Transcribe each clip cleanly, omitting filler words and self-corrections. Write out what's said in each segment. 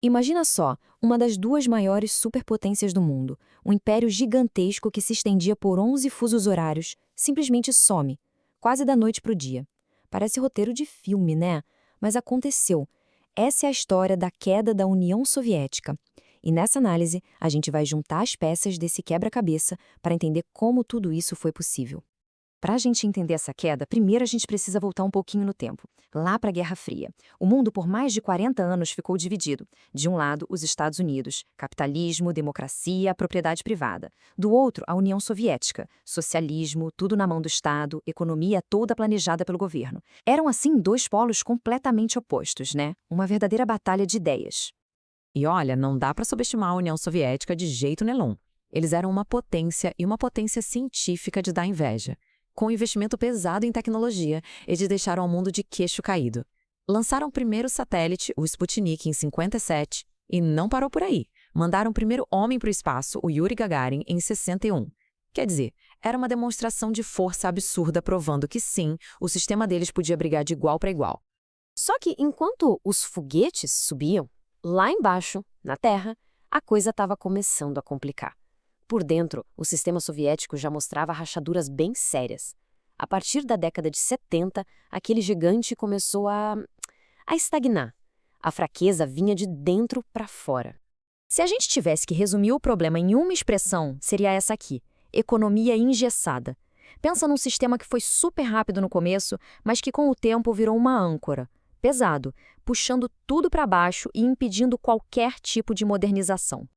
Imagina só, uma das duas maiores superpotências do mundo, um império gigantesco que se estendia por 11 fusos horários, simplesmente some, quase da noite para o dia. Parece roteiro de filme, né? Mas aconteceu. Essa é a história da queda da União Soviética. E nessa análise, a gente vai juntar as peças desse quebra-cabeça para entender como tudo isso foi possível. Para a gente entender essa queda, primeiro a gente precisa voltar um pouquinho no tempo, lá para a Guerra Fria. O mundo por mais de 40 anos ficou dividido. De um lado, os Estados Unidos, capitalismo, democracia, propriedade privada. Do outro, a União Soviética, socialismo, tudo na mão do Estado, economia toda planejada pelo governo. Eram assim dois polos completamente opostos, né? Uma verdadeira batalha de ideias. E olha, não dá para subestimar a União Soviética de jeito nenhum. Eles eram uma potência e uma potência científica de dar inveja. Com um investimento pesado em tecnologia, eles deixaram o mundo de queixo caído. Lançaram o primeiro satélite, o Sputnik, em 57, e não parou por aí. Mandaram o primeiro homem para o espaço, o Yuri Gagarin, em 61. Quer dizer, era uma demonstração de força absurda provando que sim, o sistema deles podia brigar de igual para igual. Só que enquanto os foguetes subiam, lá embaixo, na Terra, a coisa estava começando a complicar. Por dentro, o sistema soviético já mostrava rachaduras bem sérias. A partir da década de 70, aquele gigante começou a estagnar. A fraqueza vinha de dentro para fora. Se a gente tivesse que resumir o problema em uma expressão, seria essa aqui: economia engessada. Pensa num sistema que foi super rápido no começo, mas que com o tempo virou uma âncora. Pesado, puxando tudo para baixo e impedindo qualquer tipo de modernização.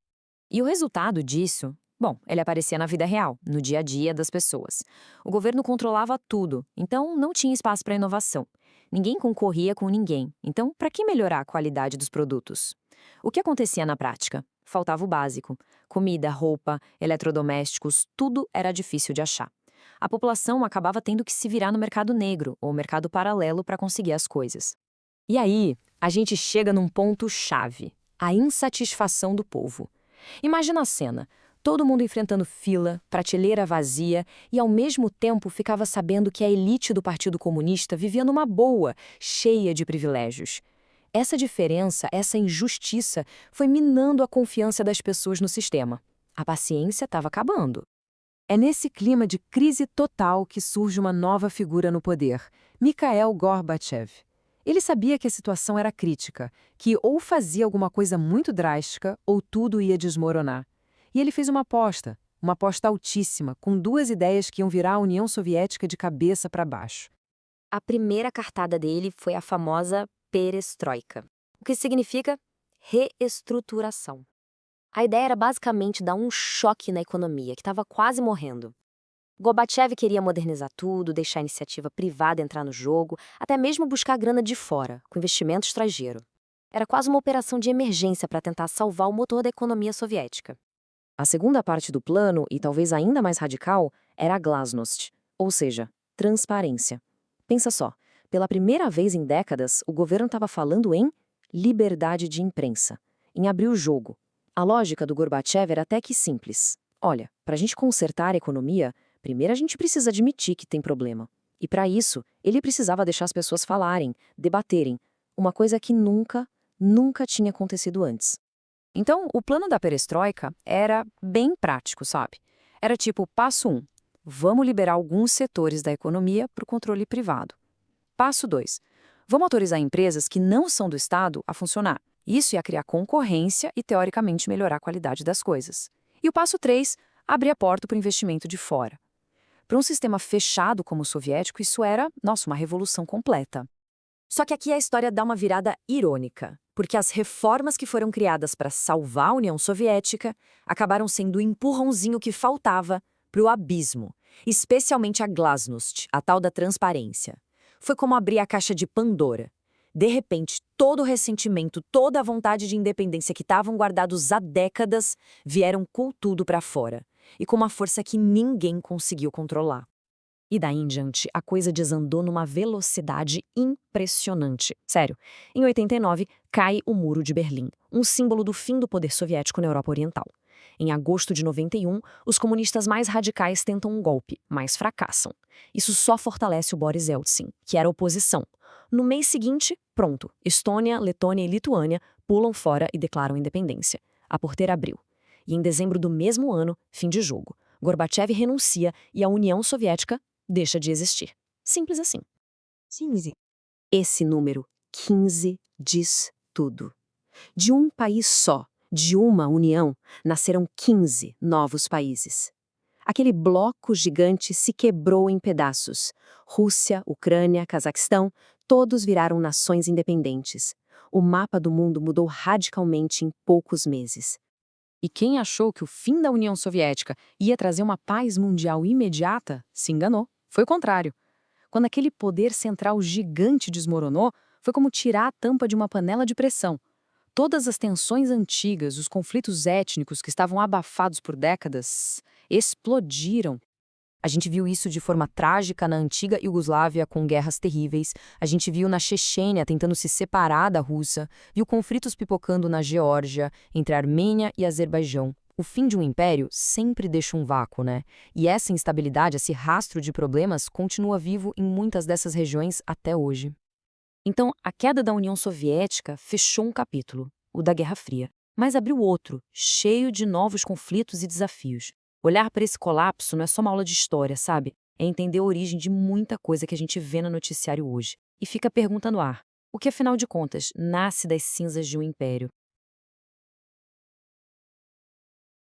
E o resultado disso? Bom, ele aparecia na vida real, no dia a dia das pessoas. O governo controlava tudo, então não tinha espaço para inovação. Ninguém concorria com ninguém, então para que melhorar a qualidade dos produtos? O que acontecia na prática? Faltava o básico. Comida, roupa, eletrodomésticos, tudo era difícil de achar. A população acabava tendo que se virar no mercado negro ou mercado paralelo para conseguir as coisas. E aí, a gente chega num ponto-chave: a insatisfação do povo. Imagina a cena. Todo mundo enfrentando fila, prateleira vazia e, ao mesmo tempo, ficava sabendo que a elite do Partido Comunista vivia numa boa, cheia de privilégios. Essa diferença, essa injustiça, foi minando a confiança das pessoas no sistema. A paciência estava acabando. É nesse clima de crise total que surge uma nova figura no poder, Mikhail Gorbachev. Ele sabia que a situação era crítica, que ou fazia alguma coisa muito drástica ou tudo ia desmoronar. E ele fez uma aposta altíssima, com duas ideias que iam virar a União Soviética de cabeça para baixo. A primeira cartada dele foi a famosa perestroika, o que significa reestruturação. A ideia era basicamente dar um choque na economia, que estava quase morrendo. Gorbachev queria modernizar tudo, deixar a iniciativa privada entrar no jogo, até mesmo buscar grana de fora, com investimento estrangeiro. Era quase uma operação de emergência para tentar salvar o motor da economia soviética. A segunda parte do plano, e talvez ainda mais radical, era a glasnost, ou seja, transparência. Pensa só, pela primeira vez em décadas, o governo estava falando em liberdade de imprensa, em abrir o jogo. A lógica do Gorbachev era até que simples. Olha, para a gente consertar a economia, primeiro a gente precisa admitir que tem problema. E para isso, ele precisava deixar as pessoas falarem, debaterem, uma coisa que nunca tinha acontecido antes. Então, o plano da perestroika era bem prático, sabe? Era tipo, passo 1, vamos liberar alguns setores da economia para o controle privado. Passo 2, vamos autorizar empresas que não são do Estado a funcionar. Isso ia criar concorrência e, teoricamente, melhorar a qualidade das coisas. E o passo 3, abrir a porta para o investimento de fora. Para um sistema fechado como o soviético, isso era, nossa, uma revolução completa. Só que aqui a história dá uma virada irônica, porque as reformas que foram criadas para salvar a União Soviética acabaram sendo o empurrãozinho que faltava para o abismo, especialmente a glasnost, a tal da transparência. Foi como abrir a caixa de Pandora. De repente, todo o ressentimento, toda a vontade de independência que estavam guardados há décadas vieram com tudo para fora, e com uma força que ninguém conseguiu controlar. E daí em diante, a coisa desandou numa velocidade impressionante. Sério, em 89, cai o Muro de Berlim, um símbolo do fim do poder soviético na Europa Oriental. Em agosto de 91, os comunistas mais radicais tentam um golpe, mas fracassam. Isso só fortalece o Boris Yeltsin, que era oposição. No mês seguinte, pronto, Estônia, Letônia e Lituânia pulam fora e declaram independência. A porteira abriu. E em dezembro do mesmo ano, fim de jogo, Gorbachev renuncia e a União Soviética deixa de existir. Simples assim. 15. Esse número, 15, diz tudo. De um país só, de uma união, nasceram 15 novos países. Aquele bloco gigante se quebrou em pedaços. Rússia, Ucrânia, Cazaquistão, todos viraram nações independentes. O mapa do mundo mudou radicalmente em poucos meses. E quem achou que o fim da União Soviética ia trazer uma paz mundial imediata, se enganou. Foi o contrário. Quando aquele poder central gigante desmoronou, foi como tirar a tampa de uma panela de pressão. Todas as tensões antigas, os conflitos étnicos que estavam abafados por décadas, explodiram. A gente viu isso de forma trágica na antiga Iugoslávia, com guerras terríveis. A gente viu na Chechênia tentando se separar da Rússia. Viu conflitos pipocando na Geórgia, entre a Armênia e Azerbaijão. O fim de um império sempre deixa um vácuo, né? E essa instabilidade, esse rastro de problemas, continua vivo em muitas dessas regiões até hoje. Então, a queda da União Soviética fechou um capítulo, o da Guerra Fria, mas abriu outro, cheio de novos conflitos e desafios. Olhar para esse colapso não é só uma aula de história, sabe? É entender a origem de muita coisa que a gente vê no noticiário hoje. E fica a pergunta no ar: o que, afinal de contas, nasce das cinzas de um império?